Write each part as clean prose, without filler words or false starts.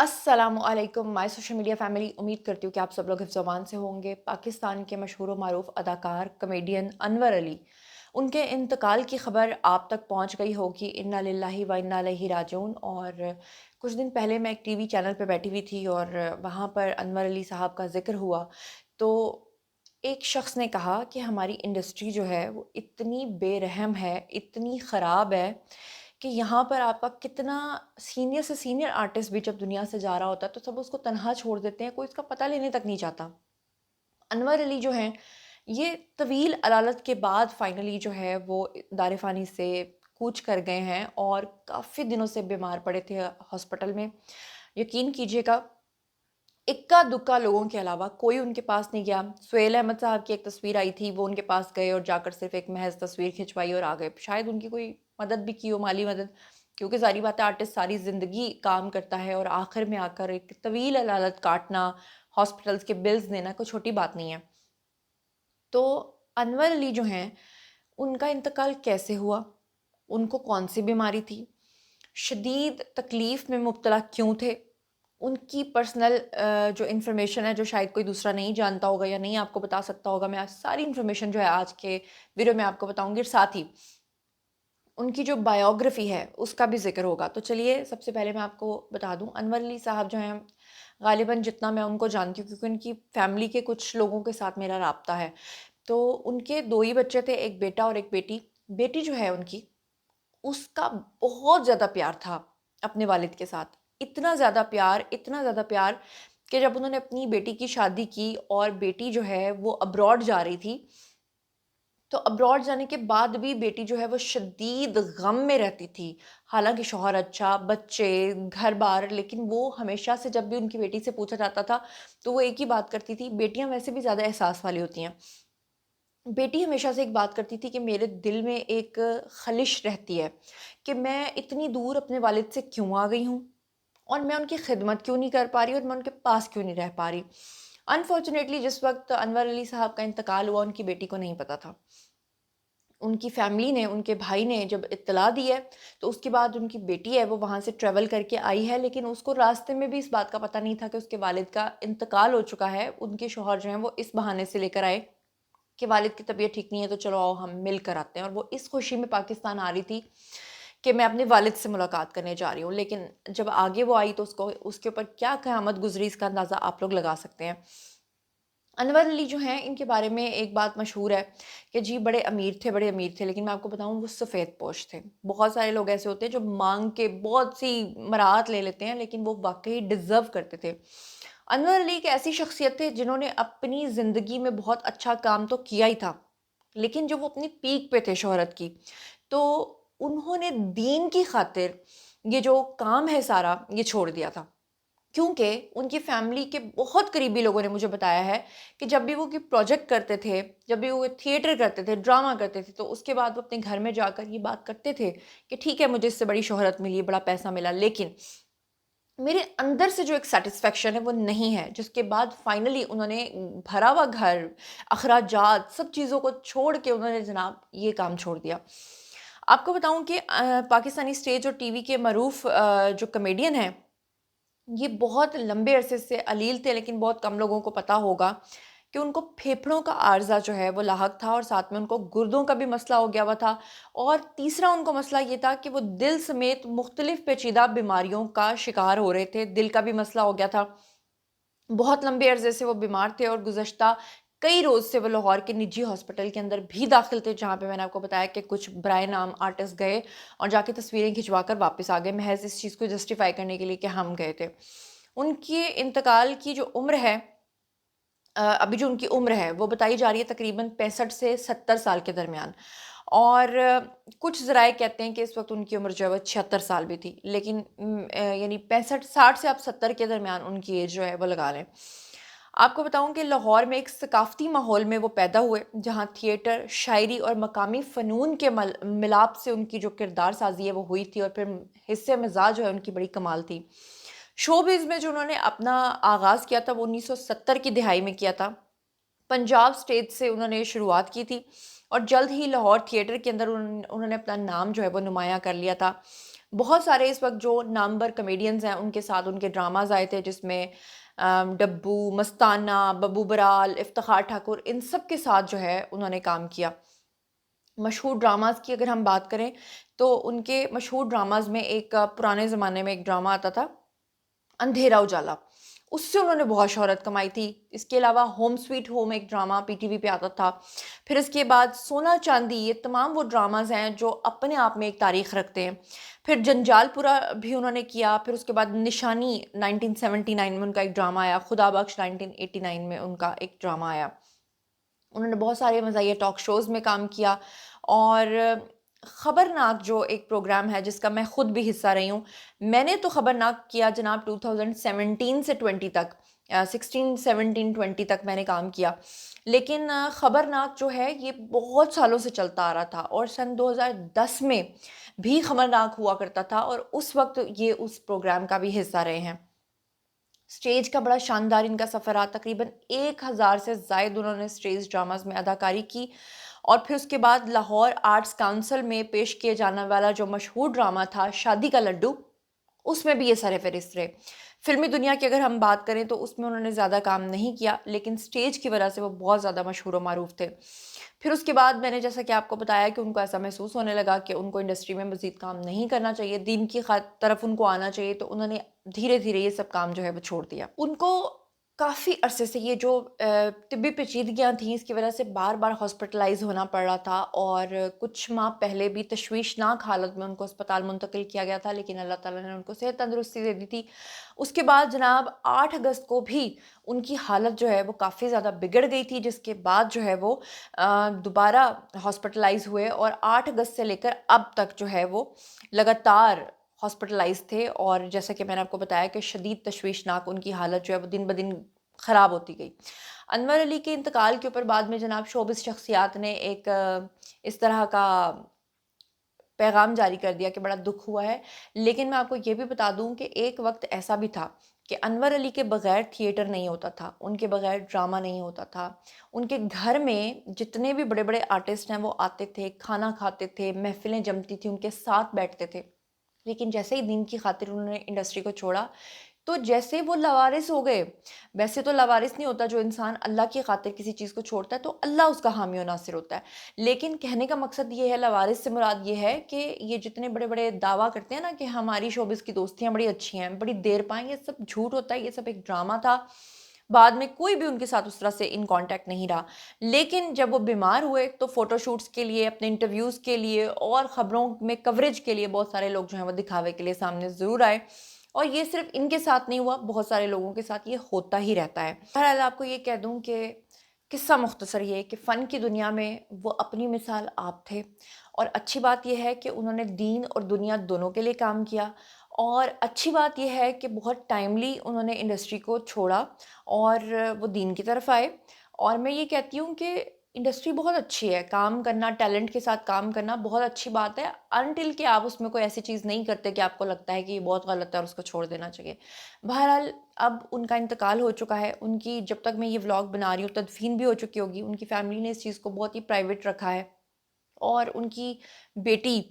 अस्सलाम वालेकुम my social media family. उम्मीद करती हूँ कि आप सब लोग हिफ्ज़ ज़ुबान से होंगे। पाकिस्तान के मशहूर व मारूफ अदाकार कमेडियन अनवर अली, उनके इंतकाल की ख़बर आप तक पहुँच गई होगी। इन्ना लिल्लाहि व इन्ना इलैहि राजिऊन। और कुछ दिन पहले मैं एक टीवी चैनल पे बैठी हुई थी और वहाँ पर अनवर अली साहब का ज़िक्र हुआ। तो एक शख्स ने कहा कि हमारी इंडस्ट्री जो है वो इतनी बेरहम है, इतनी ख़राब है कि यहाँ पर आपका कितना सीनियर से सीनियर आर्टिस्ट भी जब दुनिया से जा रहा होता है तो सब उसको तनहा छोड़ देते हैं, कोई इसका पता लेने तक नहीं चाहता। अनवर अली जो हैं, ये तवील अदालत के बाद फाइनली जो है वो दार फ़ानी से कूच कर गए हैं और काफ़ी दिनों से बीमार पड़े थे हॉस्पिटल में। यकीन कीजिएगा, इक्का दुक्का लोगों के अलावा कोई उनके पास नहीं गया। सुहेल अहमद साहब की एक तस्वीर आई थी, वो उनके पास गए और जाकर सिर्फ़ एक महज़ तस्वीर खिंचवाई और आ गए। शायद उनकी कोई मदद भी की हो, माली मदद, क्योंकि ज़ाहिर बात है आर्टिस्ट सारी ज़िंदगी काम करता है और आखिर में आकर एक तवील अदालत काटना, हॉस्पिटल्स के बिल्स देना कोई छोटी बात नहीं है। तो अनवर अली जो हैं, उनका इंतकाल कैसे हुआ? उनको कौन-सी बीमारी थी? शदीद तकलीफ़ में मुब्तला क्यों थे? उनकी पर्सनल जो इन्फॉर्मेशन है, जो शायद कोई दूसरा नहीं जानता होगा या नहीं आपको बता सकता होगा, मैं आज सारी इन्फॉर्मेशन जो है आज के वीडियो में आपको बताऊँगी और साथ ही उनकी जो बायोग्राफ़ी है, उसका भी ज़िक्र होगा। तो चलिए सबसे पहले मैं आपको बता दूँ, अनवर अली साहब जो हैं, ग़ालिबन जितना मैं उनको जानती हूँ क्योंकि उनकी फ़ैमिली के कुछ लोगों के साथ मेरा राब्ता है। तो उनके 2 ही बच्चे थे, एक बेटा और एक बेटी। बेटी जो है उनकी, उसका बहुत ज़्यादा प्यार था अपने वालिद के साथ। इतना ज़्यादा प्यार कि जब उन्होंने अपनी बेटी की शादी की और बेटी जो है वो अब्रॉड जा रही थी, तो अब्रॉड जाने के बाद भी बेटी जो है वो शदीद गम में रहती थी। हालाँकि शौहर अच्छा, बच्चे, घर-बार, लेकिन वो हमेशा से जब भी उनकी बेटी से पूछा जाता था, तो वो एक ही बात करती थी, बेटियाँ वैसे भी ज़्यादा एहसास वाली होती हैं। बेटी हमेशा से एक बात करती थी कि मेरे दिल में एक ख़लिश रहती है कि मैं इतनी दूर अपने वालिद से क्यों आ गई हूँ और मैं उनकी खिदमत क्यों नहीं कर पा रही और मैं उनके पास क्यों नहीं रह पा रही। अनफॉर्चुनेटली जिस वक्त अनवर अली साहब का इंतकाल हुआ, उनकी बेटी को नहीं पता था। उनकी फैमिली ने, उनके भाई ने जब इत्तला दी है, तो उसके बाद उनकी बेटी है वो वहाँ से ट्रैवल करके आई है, लेकिन उसको रास्ते में भी इस बात का पता नहीं था कि उसके वालिद का इंतकाल हो चुका है। उनके शौहर जो हैं वो इस बहाने से लेकर आए कि वालिद की तबीयत ठीक नहीं है, तो चलो आओ हम मिल कर आते हैं। और वो इस खुशी में पाकिस्तान आ रही थी कि मैं अपने वालिद से मुलाकात करने जा रही हूँ। लेकिन जब आगे वो आई तो उसको उसके ऊपर क्या क़यामत गुज़री, इसका अंदाज़ा आप लोग लगा सकते हैं। अनवर अली जो हैं, इनके बारे में एक बात मशहूर है कि जी बड़े अमीर थे, लेकिन मैं आपको बताऊँ वो सफ़ेद पोश थे। बहुत सारे लोग ऐसे होते हैं जो माँग के बहुत सी मराहत ले लेते हैं, लेकिन वो वाक़ई डिज़र्व करते थे। अनवर अली एक ऐसी शख्सियत थे जिन्होंने अपनी ज़िंदगी में बहुत अच्छा काम तो किया ही था, लेकिन जब वो अपनी पीक पे थे शोहरत की, तो उन्होंने दीन की खातिर ये जो काम है सारा, ये छोड़ दिया था। क्योंकि उनकी फैमिली के बहुत करीबी लोगों ने मुझे बताया है कि जब भी वो कोई प्रोजेक्ट करते थे, जब भी वो थिएटर करते थे, ड्रामा करते थे, तो उसके बाद वो अपने घर में जाकर ये बात करते थे कि ठीक है, मुझे इससे बड़ी शोहरत मिली, बड़ा पैसा मिला, लेकिन मेरे अंदर से जो एक सैटिस्फैक्शन है वो नहीं है। जिसके बाद फाइनली उन्होंने भरा हुआ घर, अखराजात, सब चीज़ों को छोड़ के उन्होंने जनाब ये काम छोड़ दिया। आपको बताऊँ कि पाकिस्तानी स्टेज और टीवी के मरूफ जो कॉमेडियन हैं, ये बहुत लंबे अरसे से अलील थे, लेकिन बहुत कम लोगों को पता होगा कि उनको फेफड़ों का आर्ज़ा जो है वो लाहक था और साथ में उनको गुर्दों का भी मसला हो गया हुआ था। और तीसरा उनको मसला ये था कि वो दिल समेत मुख्तलिफ़ पेचीदा बीमारियों का शिकार हो रहे थे, दिल का भी मसला हो गया था। बहुत लंबे अरसे से वो बीमार थे और गुज़श्ता कई रोज़ से वो लाहौर के निजी हॉस्पिटल के अंदर भी दाखिल थे, जहाँ पे मैंने आपको बताया कि कुछ ब्राय नाम आर्टिस्ट गए और जाके तस्वीरें खिंचवा कर वापस आ गए, महज़ इस चीज़ को जस्टिफ़ाई करने के लिए कि हम गए थे। उनके इंतकाल की जो उम्र है, अभी जो उनकी उम्र है वो बताई जा रही है तकरीबन 65 से 70 साल के दरमियान। और कुछ ज़राए कहते हैं कि इस वक्त उनकी उम्र जो है वो 76 साल भी थी, लेकिन यानी 65 60 से आप 70 के दरमियान उनकी एज जो है वो लगा लें। आपको बताऊं कि लाहौर में एक सकाफ़ती माहौल में वो पैदा हुए, जहाँ थिएटर, शायरी और मकामी फ़नून के मिलाप से उनकी जो किरदार साजी है वो हुई थी और फिर हिस्से मिजाज जो है उनकी बड़ी कमाल थी। शोबिज़ में जो उन्होंने अपना आगाज़ किया था वो 1970 की दिहाई में किया था। पंजाब स्टेज से उन्होंने शुरुआत की थी और जल्द ही लाहौर थिएटर के अंदर उन्होंने अपना नाम जो है वो नुमायाँ कर लिया था। بہت سارے اس وقت جو نامور کمیڈینز ہیں ان کے ساتھ ان کے ڈراماز آئے تھے، جس میں ڈبو، مستانہ، ببو برال، افتخار ٹھاکر، ان سب کے ساتھ جو ہے انہوں نے کام کیا۔ مشہور ڈراماز کی اگر ہم بات کریں تو ان کے مشہور ڈراماز میں ایک پرانے زمانے میں ایک ڈرامہ آتا تھا اندھیرا اجالا، اس سے انہوں نے بہت شہرت کمائی تھی۔ اس کے علاوہ ہوم سویٹ ہوم ایک ڈرامہ پی ٹی وی پہ آتا تھا۔ پھر اس کے بعد سونا چاندی، یہ تمام وہ ڈراماز ہیں جو اپنے آپ میں ایک تاریخ رکھتے ہیں۔ پھر جنجال پورا بھی انہوں نے کیا۔ پھر اس کے بعد نشانی 1979 میں ان کا ایک ڈرامہ آیا، خدا بخش 1989 میں ان کا ایک ڈرامہ آیا۔ انہوں نے بہت سارے مزاحیہ ٹاک شوز میں کام کیا، اور خبرناک جو ایک پروگرام ہے جس کا میں خود بھی حصہ رہی ہوں، میں نے تو خبرناک کیا جناب 2017 سے 20 تک، 16 17 20 تک میں نے کام کیا، لیکن خبرناک جو ہے یہ بہت سالوں سے چلتا آ رہا تھا، اور سن 2010 میں بھی خبرناک ہوا کرتا تھا، اور اس وقت یہ اس پروگرام کا بھی حصہ رہے ہیں۔ سٹیج کا بڑا شاندار ان کا سفر رہا، تقریباً 1000 سے زائد انہوں نے سٹیج ڈراماز میں اداکاری کی، اور پھر اس کے بعد لاہور آرٹس کونسل میں پیش کیے جانے والا جو مشہور ڈرامہ تھا شادی کا لڈو، اس میں بھی یہ سر فہرست رہے۔ فلمی دنیا کی اگر ہم بات کریں تو اس میں انہوں نے زیادہ کام نہیں کیا، لیکن سٹیج کی وجہ سے وہ بہت زیادہ مشہور و معروف تھے۔ پھر اس کے بعد میں نے جیسا کہ آپ کو بتایا کہ ان کو ایسا محسوس ہونے لگا کہ ان کو انڈسٹری میں مزید کام نہیں کرنا چاہیے، دین کی طرف ان کو آنا چاہیے، تو انہوں نے دھیرے دھیرے یہ سب کام جو ہے وہ چھوڑ دیا۔ ان کو کافی عرصے سے یہ جو طبی پیچیدگیاں تھیں، اس کی وجہ سے بار بار ہاسپٹلائز ہونا پڑ رہا تھا، اور کچھ ماہ پہلے بھی تشویشناک حالت میں ان کو اسپتال منتقل کیا گیا تھا، لیکن اللہ تعالیٰ نے ان کو صحت تندرستی دے دی تھی۔ اس کے بعد جناب 8 اگست کو بھی ان کی حالت جو ہے وہ کافی زیادہ بگڑ گئی تھی، جس کے بعد جو ہے وہ دوبارہ ہاسپٹلائز ہوئے، اور 8 اگست سے لے کر اب تک جو ہے وہ لگاتار ہاسپٹلائز تھے، اور جیسا کہ میں نے آپ کو بتایا کہ شدید تشویشناک ان کی حالت جو ہے وہ دن بدن خراب ہوتی گئی۔ انور علی کے انتقال کے اوپر بعد میں جناب شوبز شخصیات نے ایک اس طرح کا پیغام جاری کر دیا کہ بڑا دکھ ہوا ہے، لیکن میں آپ کو یہ بھی بتا دوں کہ ایک وقت ایسا بھی تھا کہ انور علی کے بغیر تھیٹر نہیں ہوتا تھا، ان کے بغیر ڈرامہ نہیں ہوتا تھا۔ ان کے گھر میں جتنے بھی بڑے بڑے آرٹسٹ ہیں وہ آتے تھے، کھانا کھاتے تھے، محفلیں جمتی تھیں، ان کے ساتھ بیٹھتے تھے، لیکن جیسے ہی دین کی خاطر انہوں نے انڈسٹری کو چھوڑا تو جیسے وہ لاوارث ہو گئے۔ ویسے تو لاوارث نہیں ہوتا، جو انسان اللہ کی خاطر کسی چیز کو چھوڑتا ہے تو اللہ اس کا حامی و ناصر ہوتا ہے، لیکن کہنے کا مقصد یہ ہے، لاوارث سے مراد یہ ہے کہ یہ جتنے بڑے بڑے دعویٰ کرتے ہیں نا کہ ہماری شوبز کی دوستیاں بڑی اچھی ہیں، بڑی دیر پائیں، یہ سب جھوٹ ہوتا ہے، یہ سب ایک ڈرامہ تھا۔ بعد میں کوئی بھی ان کے ساتھ اس طرح سے ان کانٹیکٹ نہیں رہا، لیکن جب وہ بیمار ہوئے تو فوٹو شوٹس کے لیے، اپنے انٹرویوز کے لیے اور خبروں میں کوریج کے لیے بہت سارے لوگ جو ہیں وہ دکھاوے کے لیے سامنے ضرور آئے، اور یہ صرف ان کے ساتھ نہیں ہوا، بہت سارے لوگوں کے ساتھ یہ ہوتا ہی رہتا ہے۔ بہرحال آپ کو یہ کہہ دوں کہ قصہ مختصر یہ کہ فن کی دنیا میں وہ اپنی مثال آپ تھے، اور اچھی بات یہ ہے کہ انہوں نے دین اور دنیا دونوں کے لیے کام کیا، اور اچھی بات یہ ہے کہ بہت ٹائملی انہوں نے انڈسٹری کو چھوڑا اور وہ دین کی طرف آئے، اور میں یہ کہتی ہوں کہ انڈسٹری بہت اچھی ہے، کام کرنا، ٹیلنٹ کے ساتھ کام کرنا بہت اچھی بات ہے، انٹل کہ آپ اس میں کوئی ایسی چیز نہیں کرتے کہ آپ کو لگتا ہے کہ یہ بہت غلط ہے اور اس کو چھوڑ دینا چاہیے۔ بہرحال اب ان کا انتقال ہو چکا ہے، ان کی جب تک میں یہ ولاگ بنا رہی ہوں تدفین بھی ہو چکی ہوگی، ان کی فیملی نے اس چیز کو بہت ہی پرائیویٹ رکھا ہے، اور ان کی بیٹی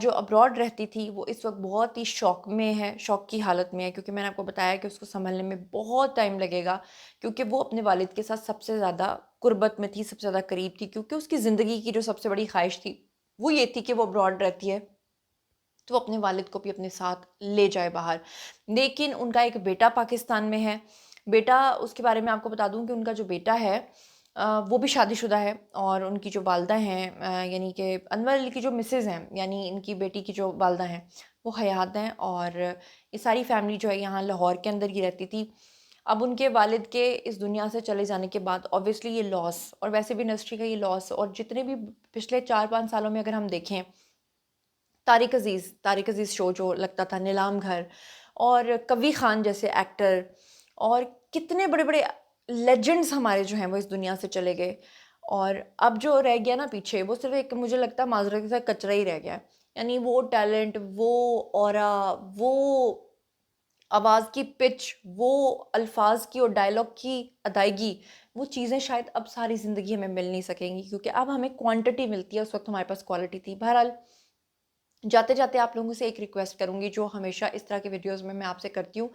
جو ابراڈ رہتی تھی وہ اس وقت بہت ہی شوق میں ہے، شوق کی حالت میں ہے، کیونکہ میں نے آپ کو بتایا کہ اس کو سنبھلنے میں بہت ٹائم لگے گا، کیونکہ وہ اپنے والد کے ساتھ سب سے زیادہ قربت میں تھی، سب سے زیادہ قریب تھی، کیونکہ اس کی زندگی کی جو سب سے بڑی خواہش تھی وہ یہ تھی کہ وہ ابراڈ رہتی ہے تو وہ اپنے والد کو بھی اپنے ساتھ لے جائے باہر۔ لیکن ان کا ایک بیٹا پاکستان میں ہے، بیٹا اس کے بارے میں آپ کو بتا دوں کہ ان کا جو بیٹا ہے وہ بھی شادی شدہ ہے، اور ان کی جو والدہ ہیں یعنی کہ انور علی کی جو مسز ہیں، یعنی ان کی بیٹی کی جو والدہ ہیں وہ حیات ہیں، اور یہ ساری فیملی جو ہے یہاں لاہور کے اندر ہی رہتی تھی۔ اب ان کے والد کے اس دنیا سے چلے جانے کے بعد اوبویسلی یہ لاس، اور ویسے بھی انڈسٹری کا یہ لاس، اور جتنے بھی پچھلے 4 5 سالوں میں اگر ہم دیکھیں، طارق عزیز شو جو لگتا تھا، نیلام گھر، اور کوی خان جیسے ایکٹر، اور کتنے بڑے بڑے لیجنڈز ہمارے جو ہیں وہ اس دنیا سے چلے گئے، اور اب جو رہ گیا نا پیچھے وہ صرف ایک مجھے لگتا ہے معذرت کے ساتھ کچرا ہی رہ گیا ہے، یعنی وہ ٹیلنٹ، وہ اورا، وہ آواز کی پچ، وہ الفاظ کی اور ڈائلاگ کی ادائیگی، وہ چیزیں شاید اب ساری زندگی ہمیں مل نہیں سکیں گی، کیونکہ اب ہمیں کوانٹٹی ملتی ہے، اس وقت ہمارے پاس کوالٹی تھی۔ بہرحال जाते जाते आप लोगों से एक रिक्वेस्ट करूँगी, जो हमेशा इस तरह के वीडियोज़ में मैं आपसे करती हूँ,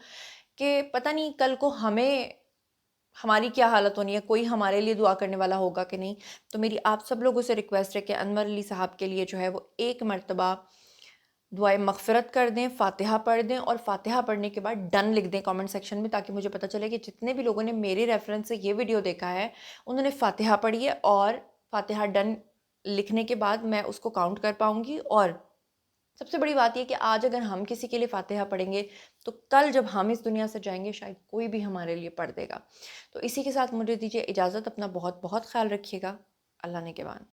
कि पता नहीं कल को हमारी क्या हालत होनी है, कोई हमारे लिए दुआ करने वाला होगा कि नहीं। तो मेरी आप सब लोगों से रिक्वेस्ट है कि अनवर अली साहब के लिए जो है वो एक मर्तबा दुआए मग़फ़िरत कर दें, फ़ातिहा पढ़ दें, और फ़ातिहा पढ़ने के बाद डन लिख दें कमेंट सेक्शन में, ताकि मुझे पता चले कि जितने भी लोगों ने मेरे रेफ़रेंस से ये वीडियो देखा है, उन्होंने फ़ातिहा पढ़ी है, और फ़ातिहा डन लिखने के बाद मैं उसको काउंट कर पाऊँगी। और सबसे बड़ी बात ये कि आज अगर हम किसी के लिए फ़ातिहा पढ़ेंगे, तो कल जब हम इस दुनिया से जाएँगे, शायद कोई भी हमारे लिए पढ़ देगा। तो इसी के साथ मुझे दीजिए इजाज़त, अपना बहुत-बहुत ख़्याल रखिएगा। अल्लाह ने के बाद।